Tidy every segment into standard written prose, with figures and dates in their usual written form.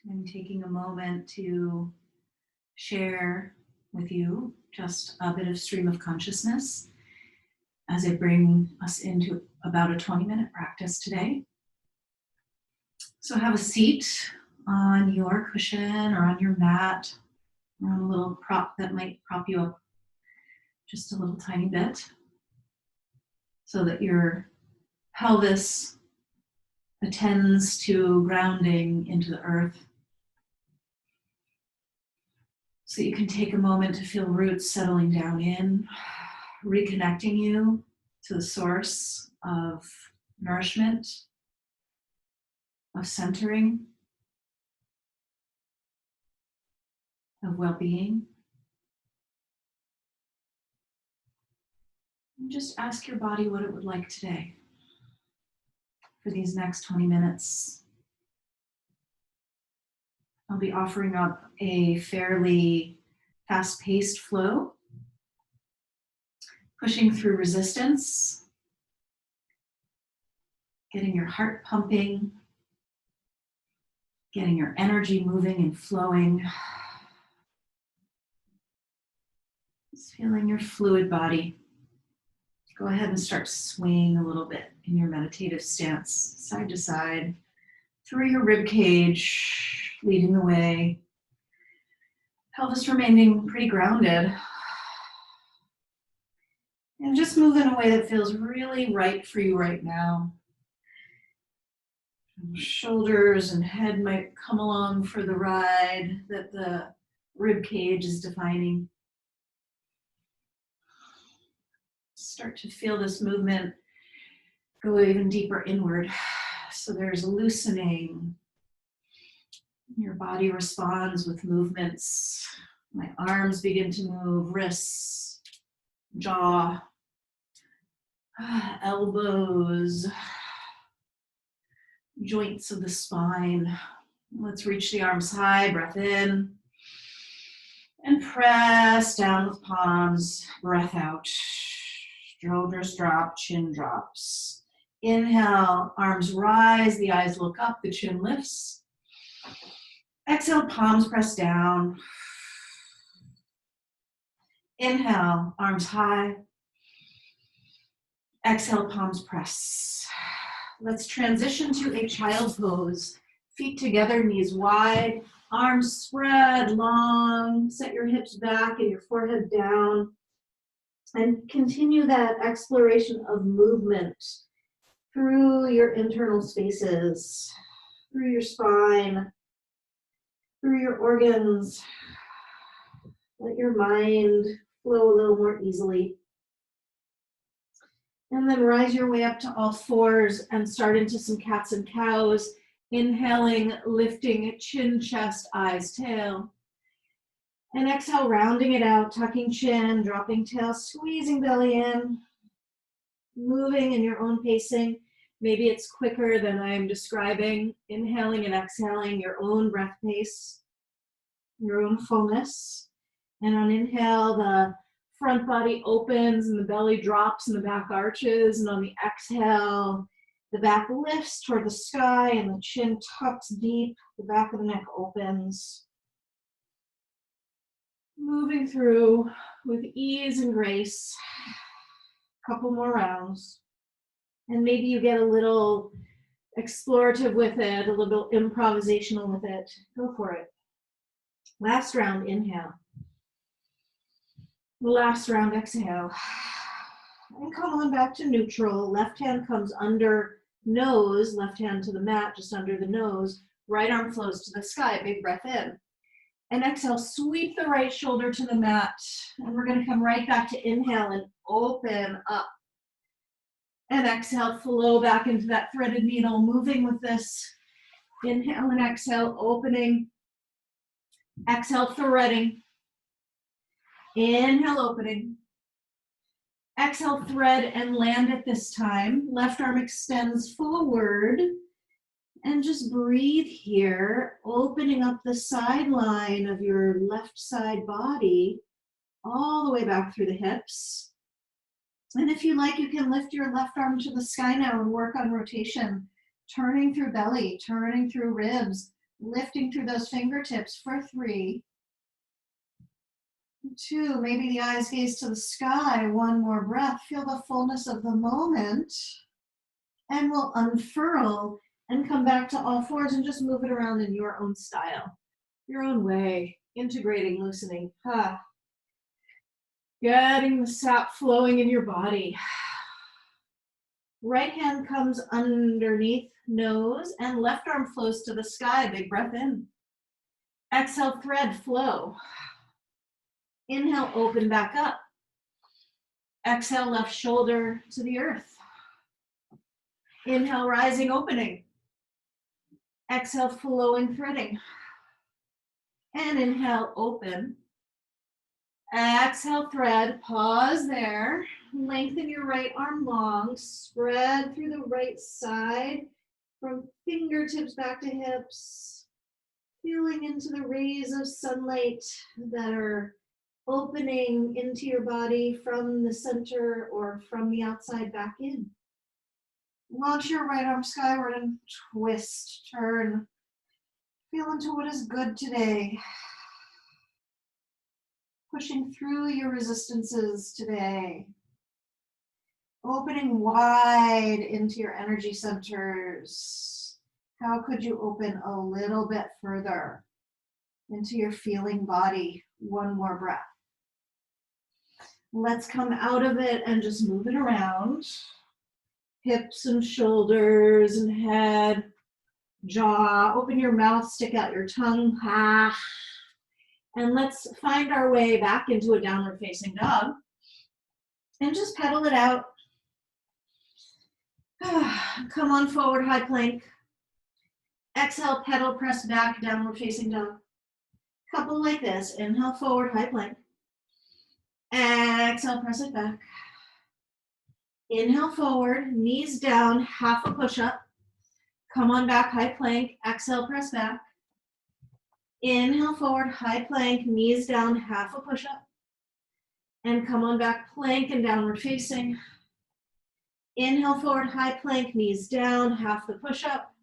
I'm taking a moment to share with you just a bit of stream of consciousness as I bring us into about a 20-minute practice today. So have a seat on your cushion or on your mat, or on a little prop that might prop you up just a little tiny bit so that your pelvis attends to grounding into the earth. So you can take a moment to feel roots settling down in, reconnecting you to the source of nourishment, of centering, of well-being. And just ask your body what it would like today for these next 20 minutes. I'll be offering up a fairly fast-paced flow, pushing through resistance, getting your heart pumping, getting your energy moving and flowing. Just feeling your fluid body. Go ahead and start swaying a little bit in your meditative stance, side to side, through your rib cage, leading the way. Pelvis remaining pretty grounded. And just move in a way that feels really right for you right now. Shoulders and head might come along for the ride that the rib cage is defining. Start to feel this movement go even deeper inward. So there's a loosening. Your body responds with movements. My arms begin to move, wrists, jaw, elbows, joints of the spine. Let's reach the arms high, breath in, and press down with palms, breath out. Shoulders drop, chin drops. Inhale, arms rise, the eyes look up, the chin lifts. Exhale, palms press down. Inhale, arms high. Exhale, palms press. Let's transition to a child pose. Feet together, knees wide, arms spread long. Set your hips back and your forehead down. And continue that exploration of movement through your internal spaces, through your spine, through your organs. Let your mind flow a little more easily. And then rise your way up to all fours and start into some cats and cows. Inhaling, lifting chin, chest, eyes, tail. And exhale, rounding it out, tucking chin, dropping tail, squeezing belly in, moving in your own pacing. Maybe it's quicker than I'm describing. Inhaling and exhaling your own breath pace, your own fullness. And on inhale, the front body opens and the belly drops and the back arches. And on the exhale, the back lifts toward the sky and the chin tucks deep, the back of the neck opens. Moving through with ease and grace. A couple more rounds. And maybe you get a little explorative with it, a little improvisational with it. Go for it. Last round, inhale. Last round, exhale. And come on back to neutral. Left hand comes under nose, left hand to the mat, just under the nose. Right arm flows to the sky, big breath in. And exhale, sweep the right shoulder to the mat. And we're going to come right back to inhale and open up. And exhale, flow back into that threaded needle, moving with this. Inhale and exhale, opening. Exhale, threading. Inhale, opening. Exhale, thread and land it this time. Left arm extends forward. And just breathe here, opening up the sideline of your left side body all the way back through the hips. And if you like, you can lift your left arm to the sky now and work on rotation, turning through belly, turning through ribs, Lifting through those fingertips for 3, 2, maybe the eyes gaze to the sky. 1 more breath. Feel the fullness of the moment. And we'll unfurl and come back to all fours and just move it around in your own style, your own way, integrating, loosening. Getting the sap flowing in your body. Right hand comes underneath nose and left arm flows to the sky. Big breath in. Exhale, thread, flow. Inhale, open back up. Exhale, left shoulder to the earth. Inhale, rising, opening. Exhale, flowing, threading. And inhale, open. Exhale, thread, pause there. Lengthen your right arm long, spread through the right side from fingertips back to hips, feeling into the rays of sunlight that are opening into your body from the center or from the outside back in. Launch your right arm skyward and twist, turn. Feel into what is good today. Pushing through your resistances today. Opening wide into your energy centers. How could you open a little bit further into your feeling body? 1 more breath. Let's come out of it and just move it around. Hips and shoulders and head, jaw. Open your mouth, stick out your tongue. And let's find our way back into a downward facing dog. And just pedal it out. Come on forward, high plank. Exhale, pedal, press back, downward facing dog. Couple like this. Inhale, forward, high plank. Exhale, press it back. Inhale, forward, knees down, half a push-up. Come on back, high plank. Exhale, press back. Inhale, forward, high plank, knees down, half a push-up. And come on back, plank and downward facing. Inhale, forward, high plank, knees down, half the push-up.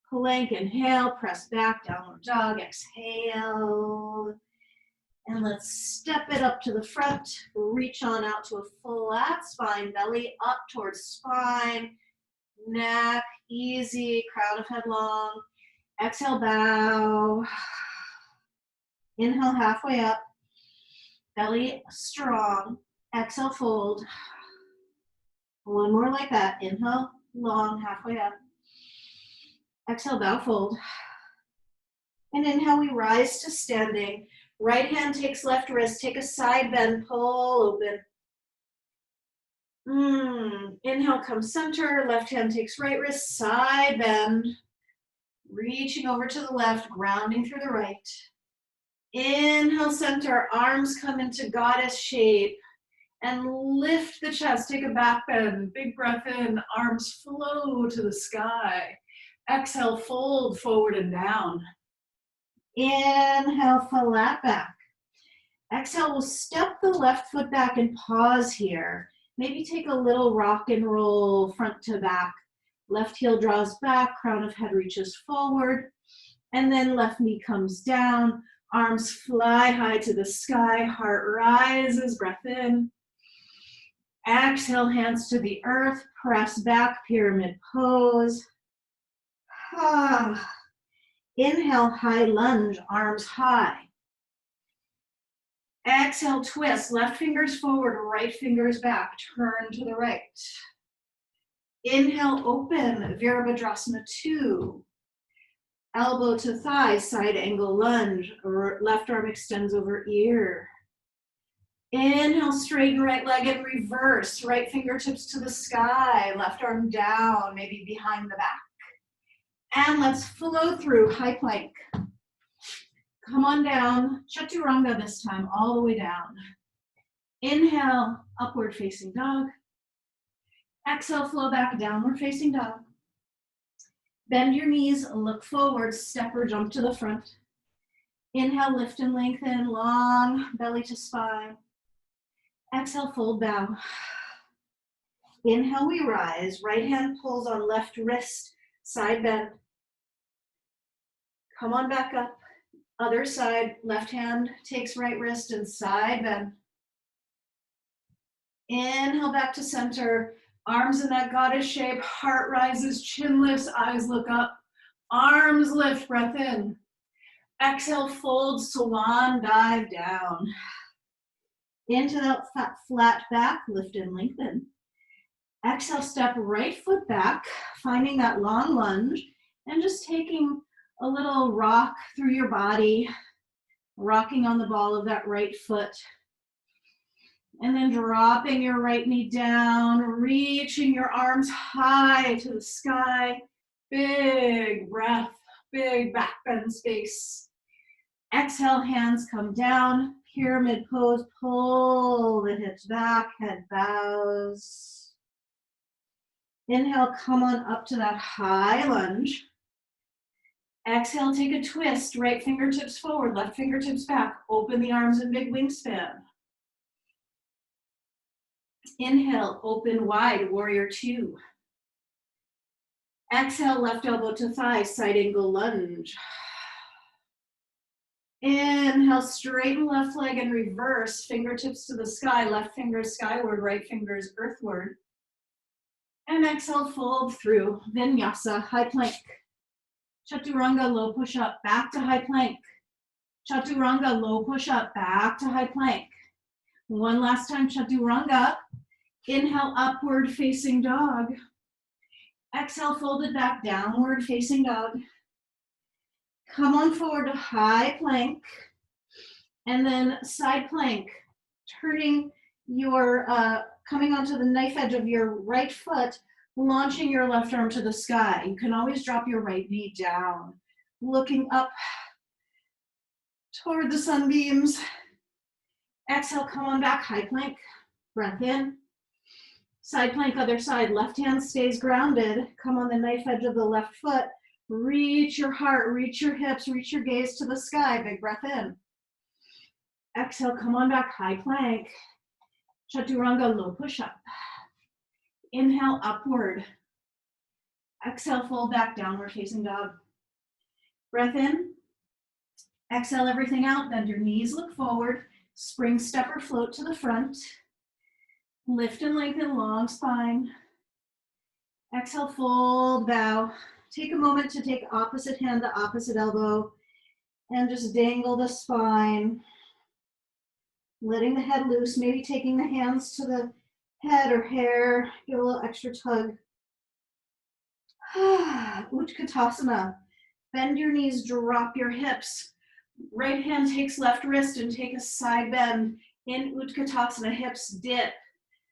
Plank, inhale, press back, downward dog, exhale. And let's step it up to the front. Reach on out to a flat spine, belly up towards spine, neck, easy, crown of head long. Exhale, bow. Inhale, halfway up. Belly strong. Exhale, fold. 1 more like that. Inhale, long, halfway up. Exhale, bow, fold. And inhale, we rise to standing. Right hand takes left wrist. Take a side bend, pull open. Inhale, come center. Left hand takes right wrist, side bend. Reaching over to the left, grounding through the right. Inhale, center. Arms come into goddess shape. And lift the chest, take a back bend, big breath in, arms flow to the sky. Exhale, fold forward and down. Inhale, flat back. Exhale, we'll step the left foot back and pause here. Maybe take a little rock and roll front to back. Left heel draws back, crown of head reaches forward. And then left knee comes down, arms fly high to the sky, heart rises, breath in. Exhale, hands to the earth, press back, pyramid pose. Inhale, high lunge, arms high. Exhale, twist, left fingers forward, right fingers back, turn to the right. Inhale, open, Virabhadrasana 2. Elbow to thigh, side angle lunge, left arm extends over ear. Inhale, straighten right leg and reverse. Right fingertips to the sky, left arm down, maybe behind the back. And let's flow through high plank. Come on down, Chaturanga this time, all the way down. Inhale, upward facing dog. Exhale, flow back, downward facing dog. Bend your knees, look forward, step or jump to the front. Inhale, lift and lengthen, long belly to spine. Exhale, fold, bow. Inhale, we rise. Right hand pulls on left wrist, side bend. Come on back up. Other side, left hand takes right wrist and side bend. Inhale back to center. Arms in that goddess shape. Heart rises, chin lifts, eyes look up. Arms lift, breath in. Exhale, fold, swan dive down. Into that flat back, lift and lengthen. Exhale, step right foot back, finding that long lunge, and just taking a little rock through your body, rocking on the ball of that right foot. And then dropping your right knee down, reaching your arms high to the sky. Big breath, big back bend space. Exhale, hands come down, pyramid pose, pull the hips back, head bows. Inhale, come on up to that high lunge. Exhale, take a twist, right fingertips forward, left fingertips back. Open the arms in big wingspan. Inhale, open wide, warrior two. Exhale, left elbow to thigh, side angle lunge. Inhale, straighten left leg and reverse, fingertips to the sky, left fingers skyward, right fingers earthward. And exhale, fold through, vinyasa, high plank. Chaturanga, low push up, back to high plank. Chaturanga, low push up, back to high plank. One last time, chaturanga. Inhale, upward facing dog. Exhale, folded back, downward facing dog. Come on forward to high plank. And then side plank, turning your, coming onto the knife edge of your right foot, launching your left arm to the sky. You can always drop your right knee down, looking up toward the sunbeams. Exhale, come on back, high plank, breath in. Side plank, other side, left hand stays grounded. Come on the knife edge of the left foot. Reach your heart, reach your hips, reach your gaze to the sky. Big breath in. Exhale, come on back, high plank. Chaturanga, low push up. Inhale, upward. Exhale, fold back, downward facing dog. Breath in. Exhale everything out, bend your knees, look forward. Spring step or float to the front. Lift and lengthen, long spine. Exhale, fold, bow. Take a moment to take opposite hand to opposite elbow and just dangle the spine. Letting the head loose, maybe taking the hands to the head or hair. Give a little extra tug. Utkatasana. Bend your knees, drop your hips. Right hand takes left wrist and take a side bend. In Utkatasana, hips dip.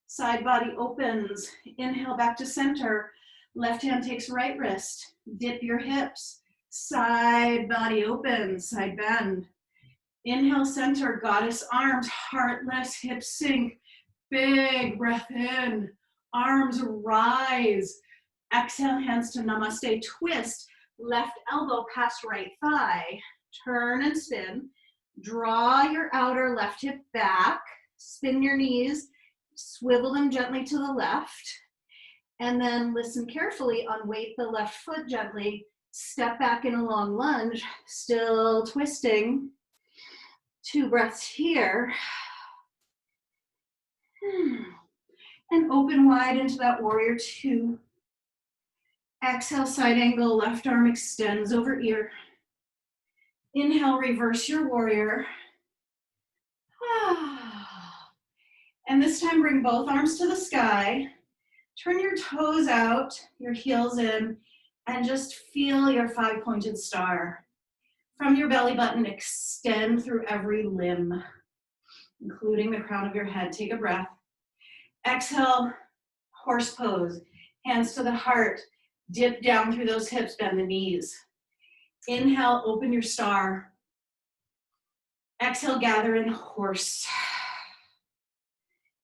Side body opens. Inhale back to center. Left hand takes right wrist. Dip your hips. Side body opens. Side bend. Inhale, center, goddess arms. Heart lifts, hips sink. Big breath in. Arms rise. Exhale, hands to namaste. Twist. Left elbow past right thigh. Turn and spin. Draw your outer left hip back. Spin your knees. Swivel them gently to the left, and then listen carefully, unweight the left foot gently, step back in a long lunge, still twisting. 2 breaths here. And open wide into that warrior two. Exhale, side angle, left arm extends over ear. Inhale, reverse your warrior. And this time, bring both arms to the sky. Turn your toes out, your heels in, and just feel your 5-pointed star. From your belly button, extend through every limb, including the crown of your head. Take a breath. Exhale, horse pose. Hands to the heart. Dip down through those hips, bend the knees. Inhale, open your star. Exhale, gather in horse.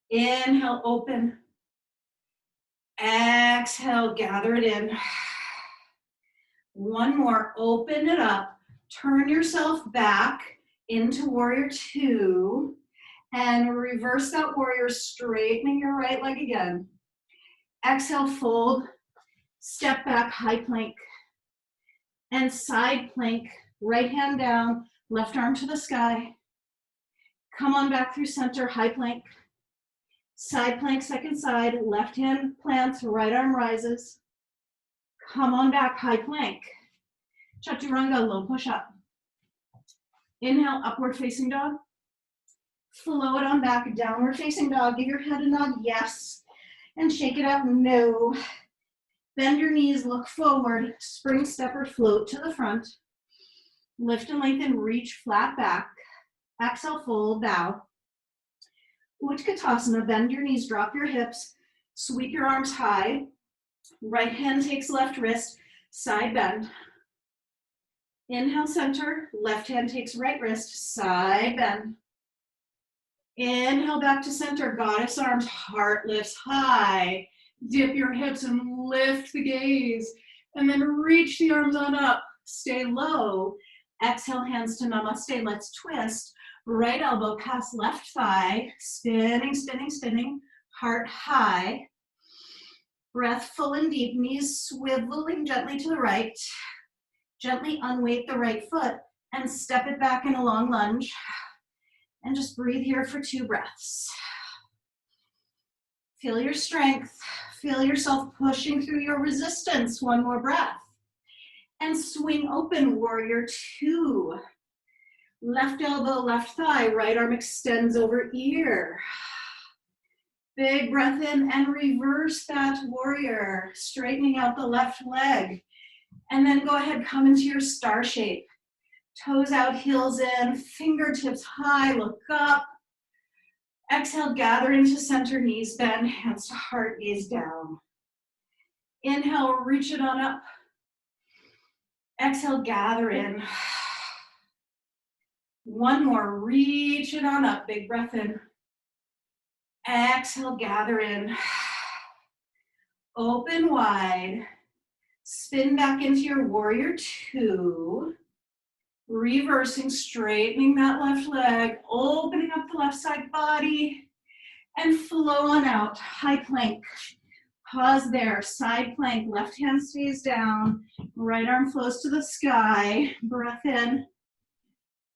Inhale, open. Exhale, gather it in. One more, open it up. Turn yourself back into warrior two and reverse that warrior, straightening your right leg again. Exhale, fold, step back, high plank, and side plank Right hand down, left arm to the sky. Come on back through center, high plank. Side plank, second side, left hand plants, right arm rises. Come on back, high plank. Chaturanga, low push up. Inhale, upward facing dog. Flow it on back, downward facing dog. Give your head a nod, yes. And shake it out, no. Bend your knees, look forward. Spring step or float to the front. Lift and lengthen, reach flat back. Exhale, fold, bow. Utkatasana, bend your knees, drop your hips. Sweep your arms high. Right hand takes left wrist, side bend. Inhale, center. Left hand takes right wrist, side bend. Inhale, back to center. Goddess arms, heart lifts high. Dip your hips and lift the gaze. And then reach the arms on up. Stay low. Exhale, hands to namaste. Let's twist. Right elbow past left thigh. Spinning, spinning, spinning. Heart high. Breath full and deep. Knees swiveling gently to the right. Gently unweight the right foot and step it back in a long lunge. And just breathe here for 2 breaths. Feel your strength. Feel yourself pushing through your resistance. 1 more breath. And swing open, warrior 2. Left elbow, left thigh, right arm extends over ear. Big breath in and reverse that warrior, straightening out the left leg. And then go ahead, come into your star shape. Toes out, heels in, fingertips high, look up. Exhale, gather into center, knees bend, hands to heart, gaze down. Inhale, reach it on up. Exhale, gather in. 1 more, reach it on up, big breath in. Exhale, gather in. Open wide. Spin back into your warrior 2. Reversing, straightening that left leg, opening up the left side body, and flow on out, high plank. Pause there, side plank, left hand stays down, right arm flows to the sky, breath in,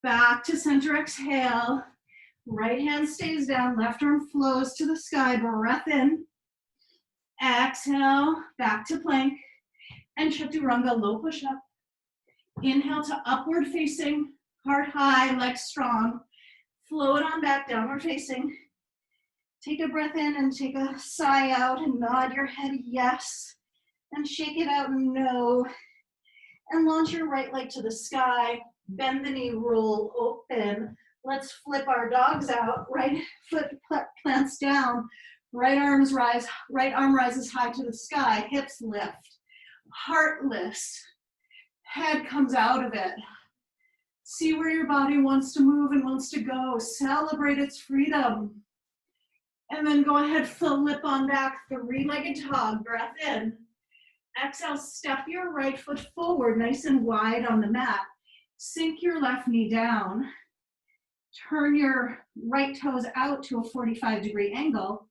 back to center, exhale, right hand stays down, left arm flows to the sky, breath in, exhale, back to plank, and chaturanga, low push up. Inhale to upward facing, heart high, legs strong. Flow it on back, downward facing. Take a breath in and take a sigh out and nod your head yes. And shake it out no. And launch your right leg to the sky. Bend the knee, roll open. Let's flip our dogs out. Right foot plants down. Right arm rises high to the sky. Hips lift. Heart lifts. Head comes out of it. See where your body wants to move and wants to go. Celebrate its freedom. And then go ahead, flip on back, 3-legged dog, breath in. Exhale, step your right foot forward, nice and wide on the mat. Sink your left knee down. Turn your right toes out to a 45-degree angle.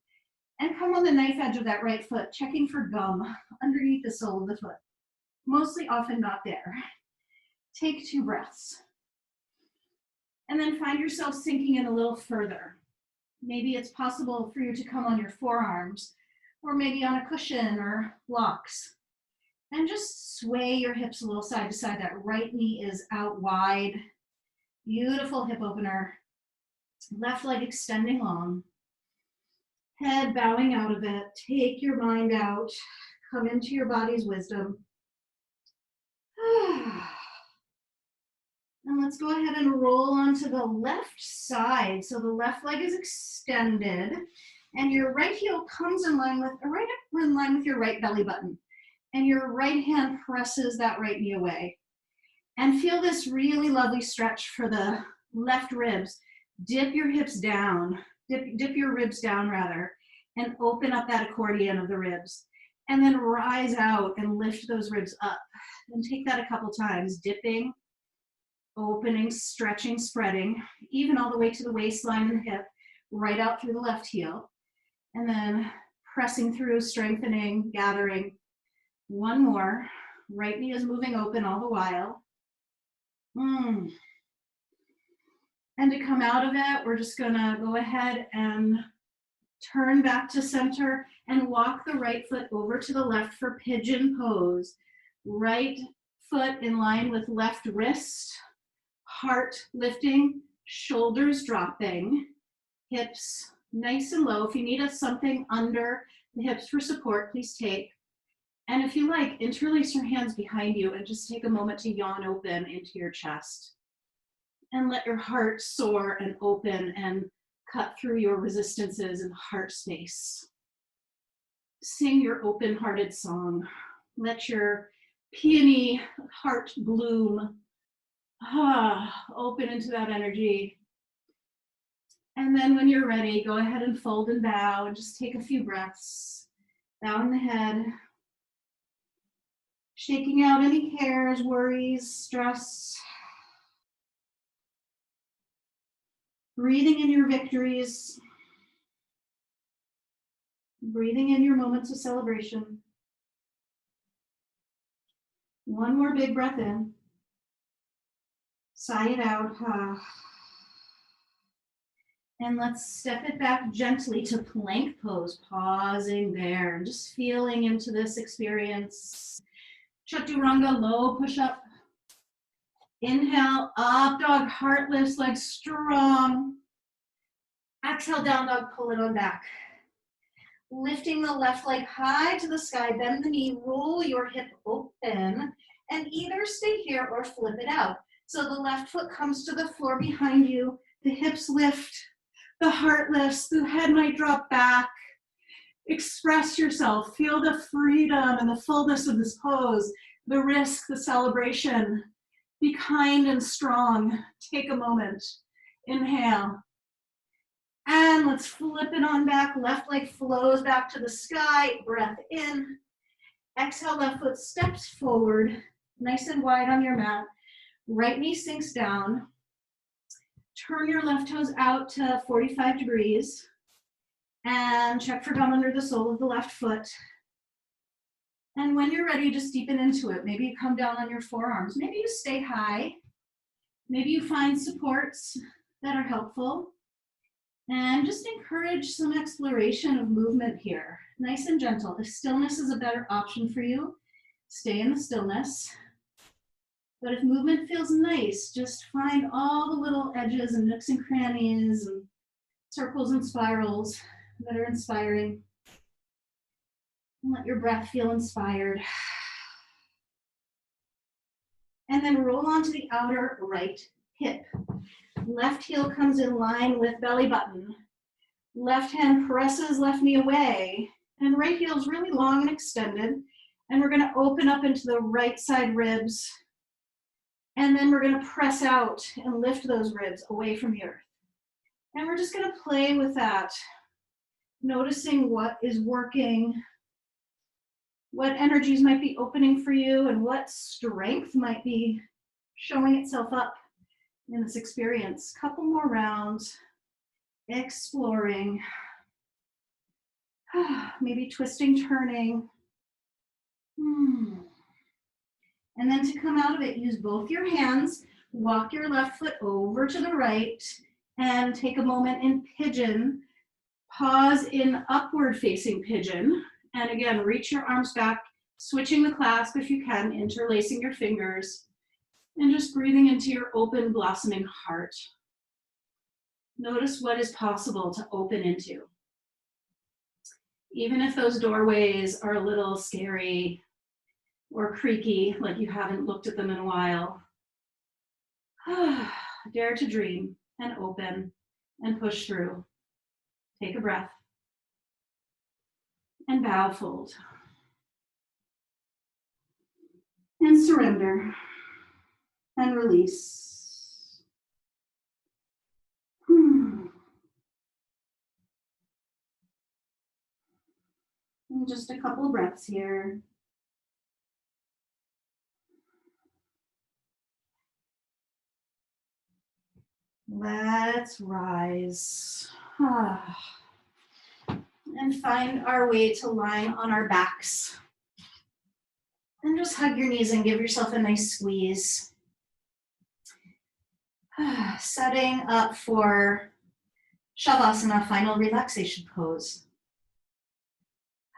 And come on the knife edge of that right foot, checking for gum underneath the sole of the foot. Mostly often not there. Take 2 breaths. And then find yourself sinking in a little further. Maybe it's possible for you to come on your forearms, or maybe on a cushion or blocks. And just sway your hips a little side to side. That right knee is out wide. Beautiful hip opener. Left leg extending long. Head bowing out of it. Take your mind out. Come into your body's wisdom. And let's go ahead and roll onto the left side. So the left leg is extended and your right heel comes in line with your right belly button. And your right hand presses that right knee away. And feel this really lovely stretch for the left ribs. Dip your hips down, dip your ribs down rather, and open up that accordion of the ribs. And then rise out and lift those ribs up. And take that a couple times, dipping, opening, stretching, spreading, even all the way to the waistline and the hip, right out through the left heel. And then pressing through, strengthening, gathering. 1 more. Right knee is moving open all the while. Mm. And to come out of it, we're just gonna go ahead and turn back to center and walk the right foot over to the left for pigeon pose. Right foot in line with left wrist, heart lifting, shoulders dropping, hips nice and low. If you need something under the hips for support, please take. And if you like, interlace your hands behind you and just take a moment to yawn open into your chest. And let your heart soar and open and cut through your resistances and heart space. Sing your open-hearted song. Let your peony heart bloom. Open into that energy. And then when you're ready, go ahead and fold and bow and just take a few breaths. Bowing the head. Shaking out any cares, worries, stress. Breathing in your victories. Breathing in your moments of celebration. One more big breath in. Sigh it out. And let's step it back gently to plank pose, pausing there and just feeling into this experience. Chaturanga, low push-up. Inhale, up dog, heart lifts, legs strong. Exhale, down dog, pull it on back. Lifting the left leg high to the sky, bend the knee, roll your hip open, and either stay here or flip it out. So the left foot comes to the floor behind you, the hips lift, the heart lifts, the head might drop back. Express yourself, feel the freedom and the fullness of this pose, the risk, the celebration. Be kind and strong. Take a moment. Inhale. And let's flip it on back. Left leg flows back to the sky. Breath in. Exhale, left foot steps forward, nice and wide on your mat. Right knee sinks down. Turn your left toes out to 45 degrees. And check for gum under the sole of the left foot. And when you're ready, just deepen into it. Maybe you come down on your forearms. Maybe you stay high. Maybe you find supports that are helpful. And just encourage some exploration of movement here. Nice and gentle. If stillness is a better option for you, stay in the stillness. But if movement feels nice, just find all the little edges and nooks and crannies and circles and spirals that are inspiring. And let your breath feel inspired. And then roll onto the outer right hip. Left heel comes in line with belly button. Left hand presses left knee away. And right heel is really long and extended. And we're going to open up into the right side ribs. And then we're going to press out and lift those ribs away from the earth. And we're just going to play with that, noticing what is working, what energies might be opening for you, and what strength might be showing itself up in this experience. Couple more rounds, exploring, maybe twisting, turning. And then to come out of it, use both your hands, walk your left foot over to the right, and take a moment in pigeon. Pause in upward facing pigeon. And again, reach your arms back, switching the clasp if you can, interlacing your fingers, and just breathing into your open, blossoming heart. Notice what is possible to open into. Even if those doorways are a little scary or creaky, like you haven't looked at them in a while. Dare to dream and open and push through. Take a breath. And bow, fold. And surrender. And release. And just a couple of breaths here. Let's rise. And find our way to lying on our backs. And just hug your knees and give yourself a nice squeeze. Setting up for Shavasana, final relaxation pose.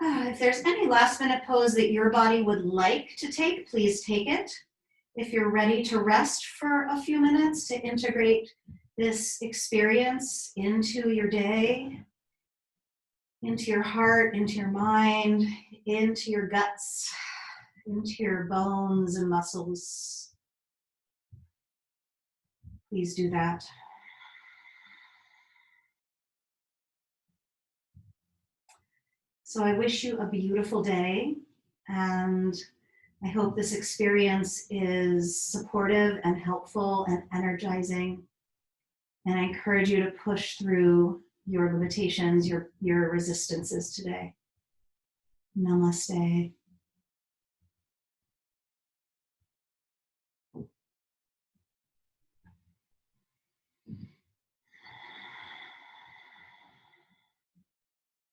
If there's any last minute pose that your body would like to take, please take it. If you're ready to rest for a few minutes to integrate this experience into your day, into your heart, into your mind, into your guts, into your bones and muscles, please do that. So I wish you a beautiful day, and I hope this experience is supportive and helpful and energizing. And I encourage you to push through your limitations, your resistances today. Namaste.